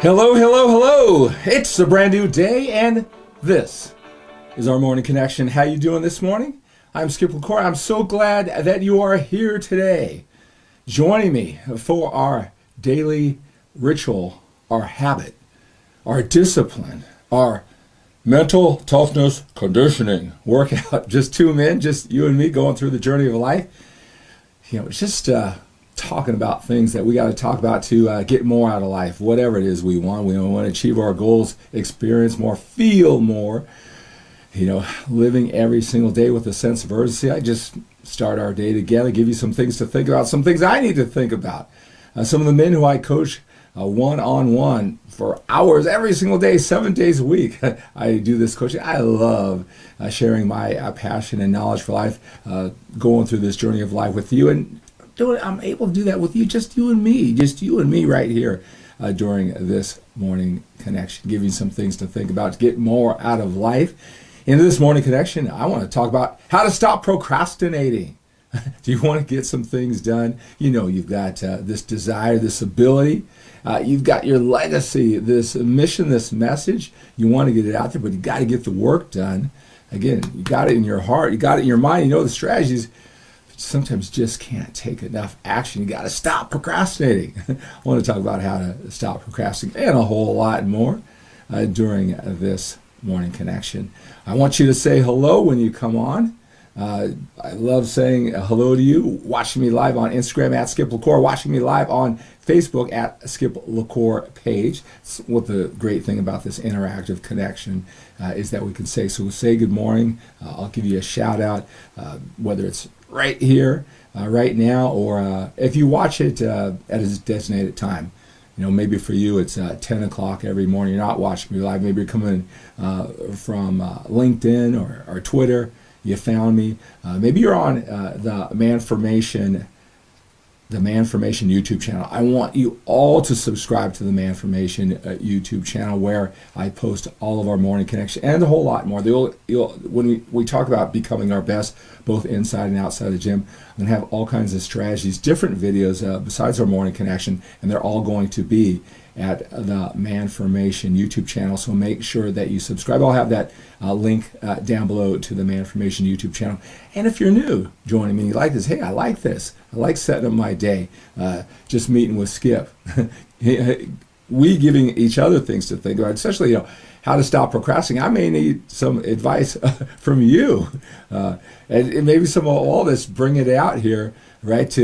Hello, hello, hello. It's a brand new day, and this is our morning connection. How you doing this morning? I'm Skip LaCour. I'm so glad that you are here today, joining me for our daily ritual, our habit, our discipline, our mental toughness conditioning workout. Just 2 men, just you and me going through the journey of life. It's just talking about things that we got to talk about to get more out of life, whatever it is we want. We want to achieve our goals, experience more, feel more, living every single day with a sense of urgency. I just start our day together, give you some things to think about, some things I need to think about. Some of the men who I coach one-on-one for hours every single day, 7 days a week. I do this coaching. I love sharing my passion and knowledge for life, going through this journey of life with you. And I'm able to do that with you, just you and me right here during this morning connection, giving you some things to think about to get more out of life. In this morning connection, I want to talk about how to stop procrastinating. Do you want to get some things done? You've got this desire, this ability. You've got your legacy, this mission, this message. You want to get it out there, but you got to get the work done. Again, you got it in your heart. You got it in your mind. You know the strategies. Sometimes just can't take enough action. You got to stop procrastinating. I want to talk about how to stop procrastinating and a whole lot more during this morning connection. I want you to say hello when you come on. I love saying hello to you, watching me live on Instagram at Skip LaCour, watching me live on Facebook at Skip LaCour page. What the great thing about this interactive connection is that we can say, so we'll say good morning. I'll give you a shout out, whether it's right here, right now, or if you watch it at a designated time. Maybe for you it's 10 o'clock every morning. You're not watching me live. Maybe you're coming from LinkedIn or Twitter. You found me. Maybe you're on the MANformation YouTube channel. I want you all to subscribe to the MANformation YouTube channel, where I post all of our morning connection and a whole lot more. When we talk about becoming our best, both inside and outside the gym, I'm going to have all kinds of strategies, different videos besides our morning connection, and they're all going to be at the MANformation YouTube channel. So make sure that you subscribe. I'll have that link down below to the MANformation YouTube channel. And if you're new joining me, you like this, hey, I like this. I like setting up my day, just meeting with Skip. We giving each other things to think about, especially, how to stop procrastinating. I may need some advice from you. And maybe some of all this, bring it out here, right?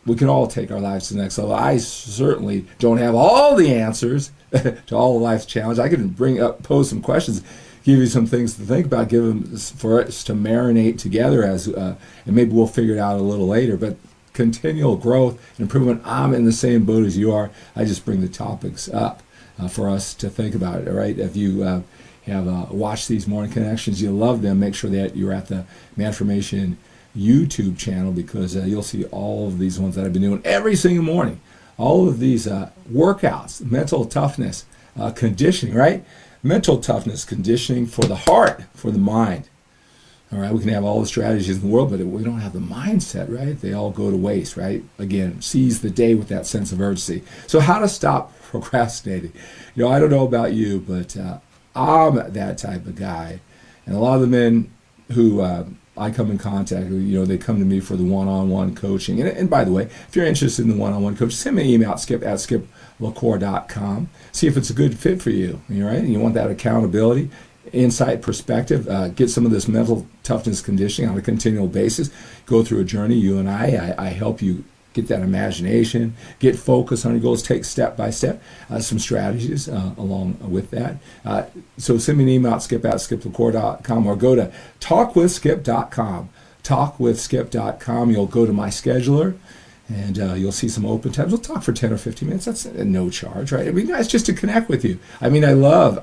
We can all take our lives to the next level. I certainly don't have all the answers to all of life's challenges. I can pose some questions, give you some things to think about, give them for us to marinate together and maybe we'll figure it out a little later. But continual growth and improvement. I'm in the same boat as you are. I just bring the topics up for us to think about it, right? If you have watched these morning connections, you love them, make sure that you're at the MANformation YouTube channel, because you'll see all of these ones that I've been doing every single morning. All of these workouts, mental toughness, conditioning, right? Mental toughness, conditioning for the heart, for the mind. All right, we can have all the strategies in the world, but if we don't have the mindset, right, they all go to waste, right? Again, seize the day with that sense of urgency. So how to stop procrastinating? I don't know about you, but I'm that type of guy. And a lot of the men who I come in contact with, they come to me for the one-on-one coaching. And by the way, if you're interested in the one-on-one coaching, send me an email at skip@skiplacour.com. See if it's a good fit for you, right? And you want that accountability, insight, perspective, get some of this mental toughness conditioning on a continual basis, go through a journey. You and I help you get that imagination, get focused on your goals, take step by step, some strategies along with that. So send me an email at skip@skiplacour.com or go to talkwithskip.com. Talkwithskip.com. You'll go to my scheduler and you'll see some open tabs. We'll talk for 10 or 15 minutes. That's no charge, right? It'd be nice just to connect with you. I love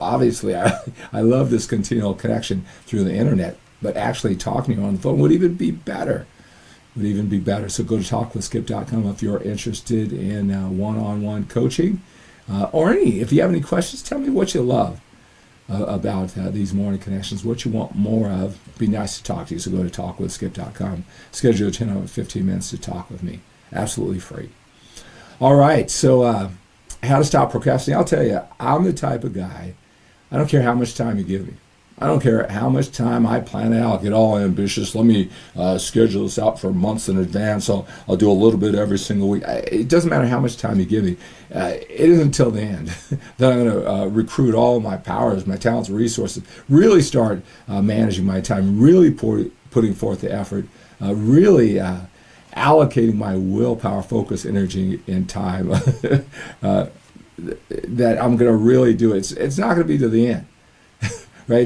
this continual connection through the internet, but actually talking to you on the phone would even be better. So go to talkwithskip.com if you're interested in one-on-one coaching, or if you have any questions, tell me what you love about these morning connections, what you want more of. It'd be nice to talk to you. So go to talkwithskip.com, schedule 10 or 15 minutes to talk with me. Absolutely free. All right, so how to stop procrastinating. I'll tell you, I'm the type of guy, I don't care how much time you give me. I don't care how much time I plan out, get all ambitious. Let me schedule this out for months in advance. I'll do a little bit every single week. It doesn't matter how much time you give me. It isn't until the end that I'm going to recruit all of my powers, my talents, resources, really start managing my time, really putting forth the effort, really allocating my willpower, focus, energy, and time that I'm going to really do it. It's not going to be to the end. Right?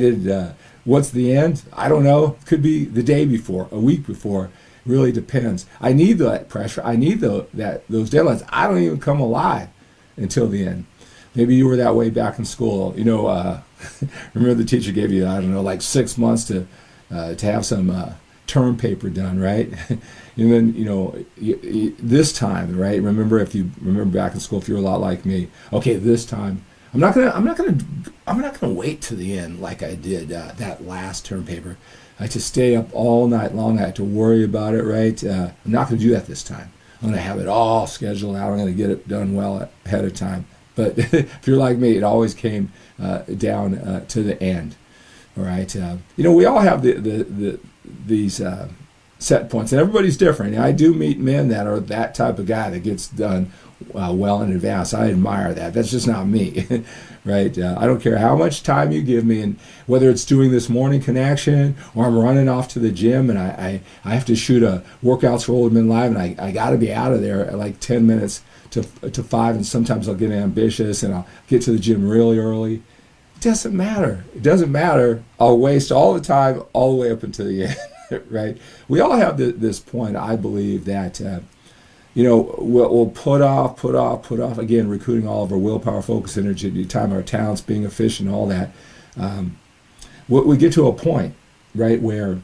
What's the end? I don't know. Could be the day before, a week before. Really depends. I need that pressure. I need those deadlines. I don't even come alive until the end. Maybe you were that way back in school. Remember the teacher gave you, I don't know, like 6 months to have some term paper done, right? And then, this time, right? Remember, if you remember back in school, if you're a lot like me, okay, this time, I'm not gonna wait to the end like I did that last term paper. I had to stay up all night long. I had to worry about it, right? I'm not gonna do that this time. I'm gonna have it all scheduled out. I'm gonna get it done well ahead of time. But if you're like me, it always came down to the end. All right. We all have these set points, and everybody's different. I do meet men that are that type of guy that gets done well in advance. I admire that. That's just not me, right? I don't care how much time you give me, and whether it's doing this morning connection or I'm running off to the gym and I have to shoot a workouts for Old Men Live, and I got to be out of there at like 10 minutes to 5, and sometimes I'll get ambitious and I'll get to the gym really early. It doesn't matter. It doesn't matter. I'll waste all the time all the way up until the end, right? We all have this point, I believe, that we'll put off, again, recruiting all of our willpower, focus, energy, time, our talents, being efficient, all that. We get to a point, right, where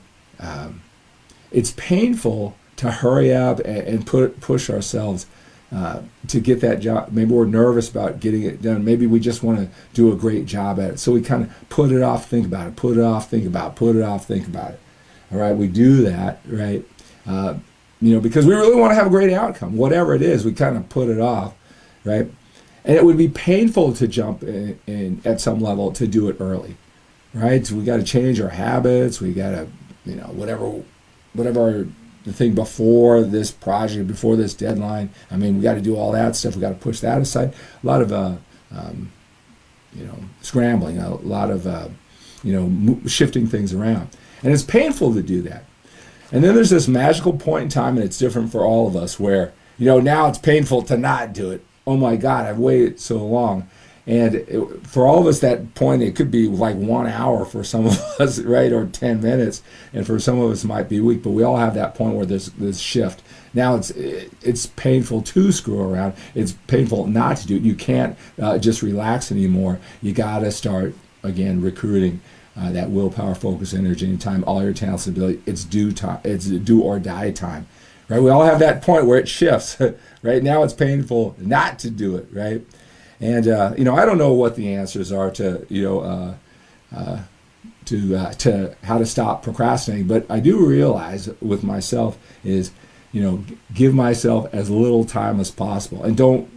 it's painful to hurry up and push ourselves to get that job. Maybe we're nervous about getting it done. Maybe we just want to do a great job at it. So we kind of put it off, think about it, put it off, think about it, put it off, think about it. All right, we do that, right? Because we really want to have a great outcome. Whatever it is, we kind of put it off, right? And it would be painful to jump in at some level to do it early, right? So we got to change our habits. We got to, whatever the thing before this project, before this deadline. I mean, we got to do all that stuff. We got to push that aside. A lot of, scrambling. A lot of, shifting things around, and it's painful to do that. And then there's this magical point in time, and it's different for all of us, where, now it's painful to not do it. Oh my God, I've waited so long. And for all of us, that point, it could be like 1 hour for some of us, right, or 10 minutes. And for some of us, it might be a week. But we all have that point where there's this shift. Now it's painful to screw around. It's painful not to do it. You can't just relax anymore. You got to start, again, recruiting that willpower, focus, energy, and time, all your talents and ability. It's do or die time, right? We all have that point where it shifts, right? Now it's painful not to do it, right? And I don't know what the answers are to how to stop procrastinating, but I do realize with myself is, give myself as little time as possible, and don't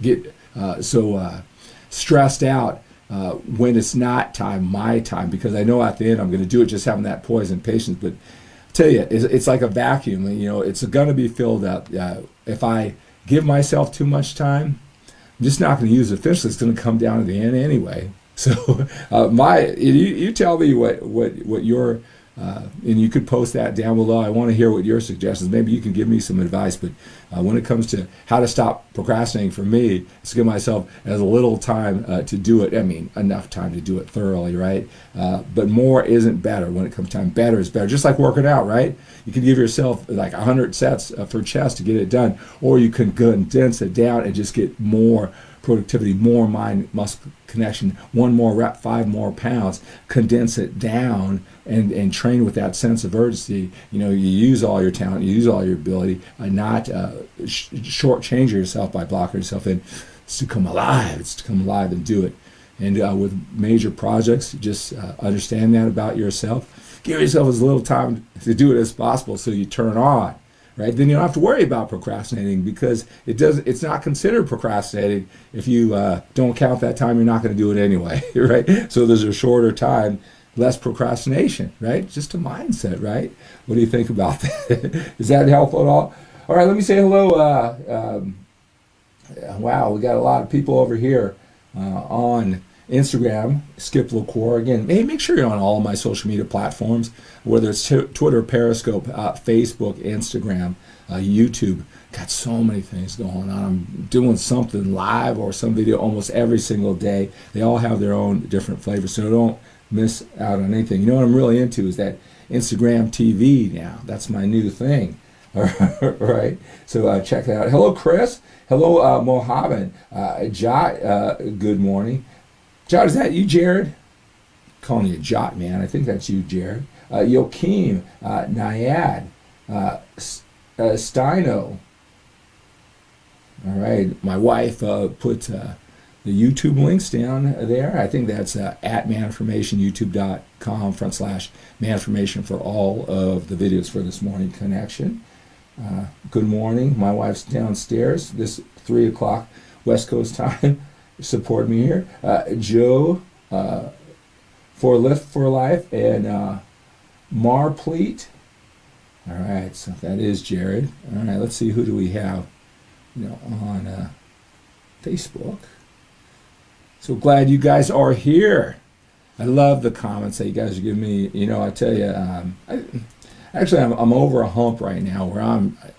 get so stressed out when it's not my time, because I know at the end I'm going to do it, just having that poise and patience. But I tell you, it's like a vacuum. It's going to be filled up. If I give myself too much time, I'm just not going to use it. Eventually, it's going to come down to the end anyway. So you tell me what your and you could post that down below. I want to hear what your suggestions. Maybe you can give me some advice. But when it comes to how to stop procrastinating, for me, it's to give myself as little time to do it. I mean, enough time to do it thoroughly, right? But more isn't better when it comes to time. Better is better. Just like working out, right? You can give yourself like 100 sets for chest to get it done, or you can condense it down and just get more productivity, more mind-muscle connection, 1 more rep, 5 more pounds, condense it down and train with that sense of urgency. You use all your talent, you use all your ability, and not shortchange yourself by blocking yourself in. It's to come alive. It's to come alive and do it. And with major projects, just understand that about yourself. Give yourself as little time to do it as possible so you turn on, right? Then you don't have to worry about procrastinating because it's not considered procrastinating if you don't count that time. You're not going to do it anyway, right? So there's a shorter time, less procrastination, right? Just a mindset, right? What do you think about that? Is that helpful at all? All right, let me say hello. Wow, we got a lot of people over here on Instagram, Skip LaCour. Again, hey, make sure you're on all of my social media platforms, whether it's Twitter, Periscope, Facebook, Instagram, YouTube. Got so many things going on. I'm doing something live or some video almost every single day. They all have their own different flavors, so don't miss out on anything. You know what I'm really into is that Instagram TV now. That's my new thing. All right, so check that out. Hello, Chris. Hello, Mohammed. Jot, good morning. Jot, is that you, Jared? Calling you Jot, man. I think that's you, Jared. Joachim, Nyad, Steino. All right, my wife put the YouTube links down there. I think that's at MANformation, youtube.com/MANformation for all of the videos for this morning connection. Good morning. My wife's downstairs this 3 o'clock West Coast time. Support me here. Joe for Lift for Life and Marpleat. All right, so that is Jared. All right, let's see, who do we have on Facebook. So glad you guys are here. I love the comments that you guys are giving me. I tell you, I'm over a hump right now where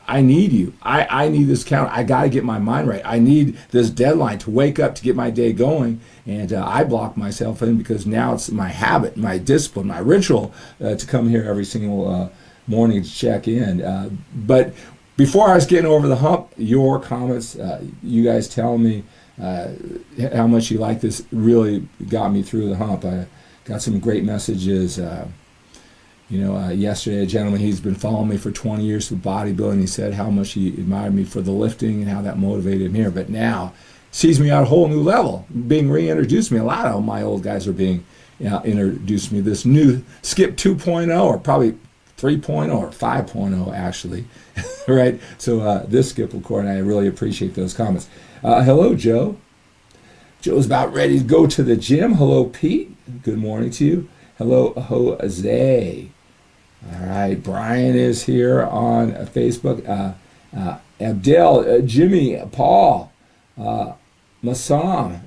I need you. I need this count. I got to get my mind right. I need this deadline to wake up to get my day going. And I block myself in because now it's my habit, my discipline, my ritual to come here every single morning to check in. But before I was getting over the hump, your comments, you guys telling me how much you like this really got me through the hump. I got some great messages. Yesterday, a gentleman, he's been following me for 20 years with bodybuilding. He said how much he admired me for the lifting and how that motivated him here. But now, sees me at a whole new level, being reintroduced to me. A lot of my old guys are being introduced to me. This new Skip 2.0, or probably 3.0 or 5.0 actually, right? So this Skip LaCour, and I really appreciate those comments. Hello, Joe. Joe's about ready to go to the gym. Hello, Pete. Good morning to you. Hello, Jose. All right, Brian is here on Facebook. Abdel, Jimmy, Paul, Massam,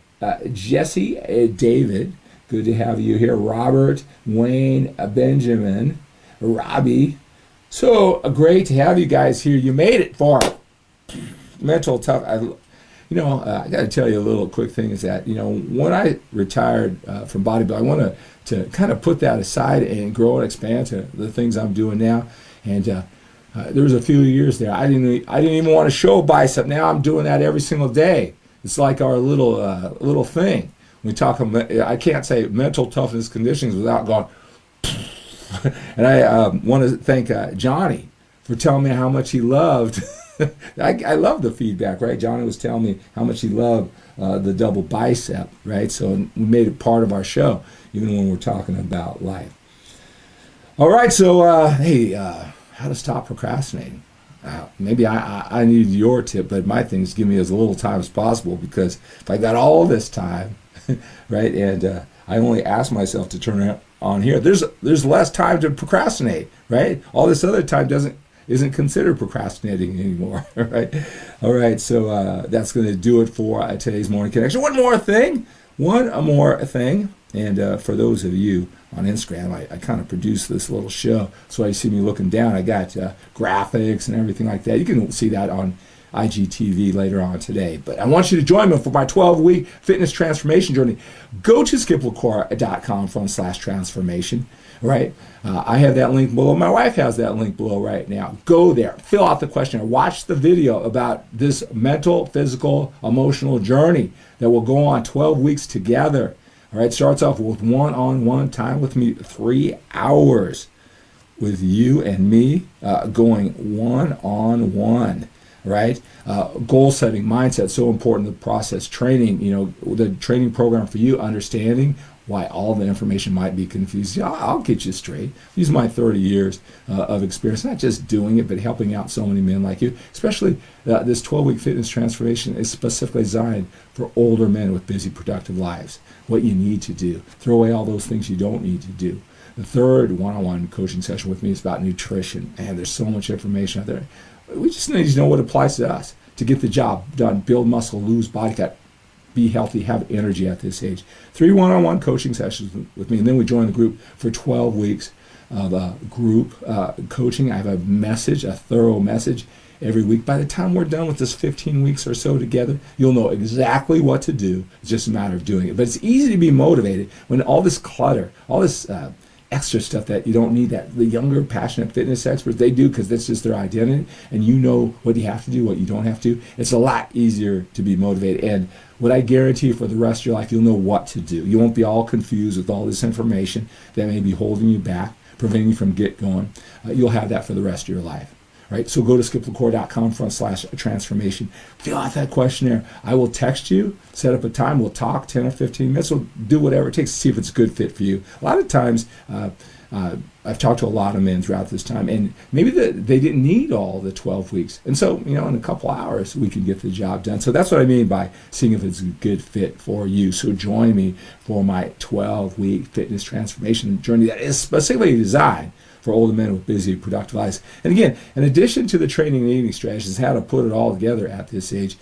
Jesse, David. Good to have you here. Robert, Wayne, Benjamin, Robbie. So great to have you guys here. You made it for mental tough. I got to tell you a little quick thing is that, when I retired from bodybuilding, I want to kind of put that aside and grow and expand to the things I'm doing now. And there was a few years there, I didn't even want to show bicep. Now I'm doing that every single day. It's like our little thing. We talk about, I can't say mental toughness conditions without going, and I want to thank Johnny for telling me how much he loved. I love the feedback, right? Johnny was telling me how much he loved the double bicep, right? So we made it part of our show, even when we're talking about life. All right, so hey, how to stop procrastinating? Maybe I need your tip, but my thing is give me as little time as possible, because if I got all this time, right, and I only ask myself to turn it on here, there's less time to procrastinate, right? All this other time isn't considered procrastinating anymore, right? All right, so that's going to do it for today's morning connection. One more thing, and for those of you on Instagram, I kind of produce this little show, so you see me looking down. I got graphics and everything like that. You can see that on IGTV later on today. But I want you to join me for my 12-week fitness transformation journey. Go to skiplacour.com/transformation. Right? I have that link below. My wife has that link below right now. Go there, fill out the questionnaire, watch the video about this mental, physical, emotional journey that will go on 12 weeks together. All right, starts off with one-on-one time with me, 3 hours with you and me going one-on-one. Right? Goal setting, mindset, so important. The process, training, the training program for you, understanding why all the information might be confused. Yeah, I'll get you straight. Use my 30 years of experience, not just doing it, but helping out so many men like you. Especially this 12-week fitness transformation is specifically designed for older men with busy, productive lives. What you need to do. Throw away all those things you don't need to do. The third one-on-one coaching session with me is about nutrition. And there's so much information out there. We just need to know what applies to us to get the job done, build muscle, lose body fat, be healthy, have energy at this age. 3 one-on-one coaching sessions with me, and then we join the group for 12 weeks of group coaching. I have a message, a thorough message every week. By the time we're done with this 15 weeks or so together, you'll know exactly what to do. It's just a matter of doing it. But it's easy to be motivated when all this clutter, all this extra stuff that you don't need, that the younger, passionate fitness experts, they do because that's just their identity, and you know what you have to do, what you don't have to. It's a lot easier to be motivated. And what I guarantee for the rest of your life, you'll know what to do. You won't be all confused with all this information that may be holding you back, preventing you from get going. You'll have that for the rest of your life. Right? So go to skiplecore.com/transformation. Fill out that questionnaire. I will text you, set up a time. We'll talk 10 or 15 minutes. We'll do whatever it takes to see if it's a good fit for you. A lot of times, I've talked to a lot of men throughout this time, and maybe they didn't need all the 12 weeks. And so, in a couple hours, we can get the job done. So that's what I mean by seeing if it's a good fit for you. So join me for my 12-week fitness transformation journey that is specifically designed for older men with busy, productive lives. And again, in addition to the training and eating strategies, how to put it all together at this age,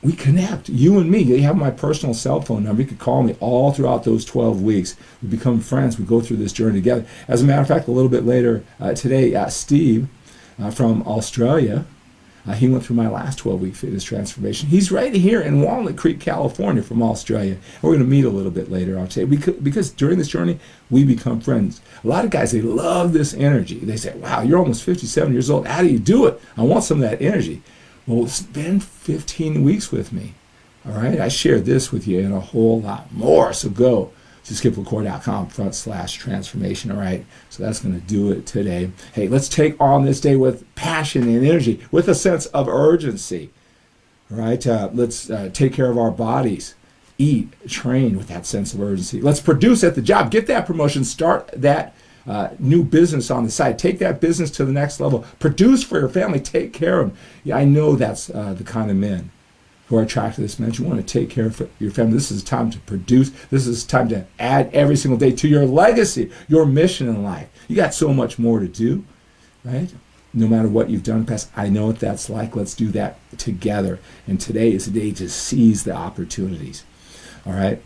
we connect, you and me. You have my personal cell phone number. You can call me all throughout those 12 weeks. We become friends. We go through this journey together. As a matter of fact, a little bit later today, Steve from Australia, he went through my last 12-week fitness transformation. He's right here in Walnut Creek, California from Australia. And we're going to meet a little bit later on today because during this journey, we become friends. A lot of guys, they love this energy. They say, wow, you're almost 57 years old. How do you do it? I want some of that energy. Well, spend 15 weeks with me. All right? I share this with you and a whole lot more. So go to skiplecore.com/transformation. All right? So that's going to do it today. Hey, let's take on this day with passion and energy, with a sense of urgency. All right? Let's take care of our bodies. Eat, train with that sense of urgency. Let's produce at the job. Get that promotion. Start that new business on the side. Take that business to the next level. Produce for your family. Take care of them. Yeah, I know that's the kind of men who are attracted to this message. You want to take care of your family. This is time to produce. This is time to add every single day to your legacy, your mission in life. You got so much more to do, right? No matter what you've done in the past, I know what that's like. Let's do that together. And today is the day to seize the opportunities. All right?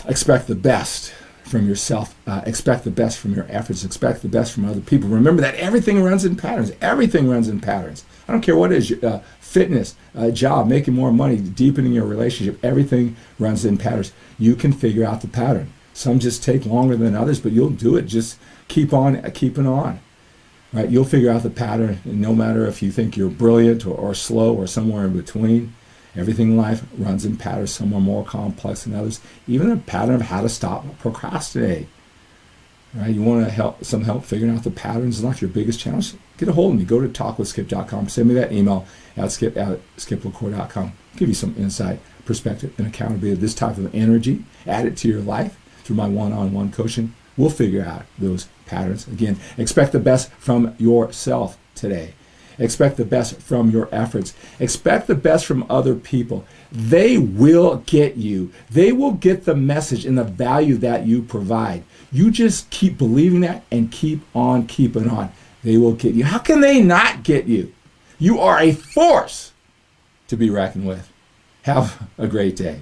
Expect the best from yourself. Expect the best from your efforts. Expect the best from other people. Remember that everything runs in patterns. Everything runs in patterns. I don't care what it is, fitness, job, making more money, deepening your relationship. Everything runs in patterns. You can figure out the pattern. Some just take longer than others, but you'll do it. Just keep on keeping on. Right? You'll figure out the pattern, and no matter if you think you're brilliant or slow or somewhere in between. Everything in life runs in patterns, some are more complex than others. Even a pattern of how to stop procrastinating. Right? You want some help figuring out the patterns in life, your biggest challenge? Get a hold of me. Go to talkwithskip.com. Send me that email at skiplecore.com. Give you some insight, perspective, and accountability. This type of energy, add it to your life through my one-on-one coaching. We'll figure out those patterns. Again, expect the best from yourself today. Expect the best from your efforts. Expect the best from other people. They will get you. They will get the message and the value that you provide. You just keep believing that and keep on keeping on. They will get you. How can they not get you? You are a force to be reckoned with. Have a great day.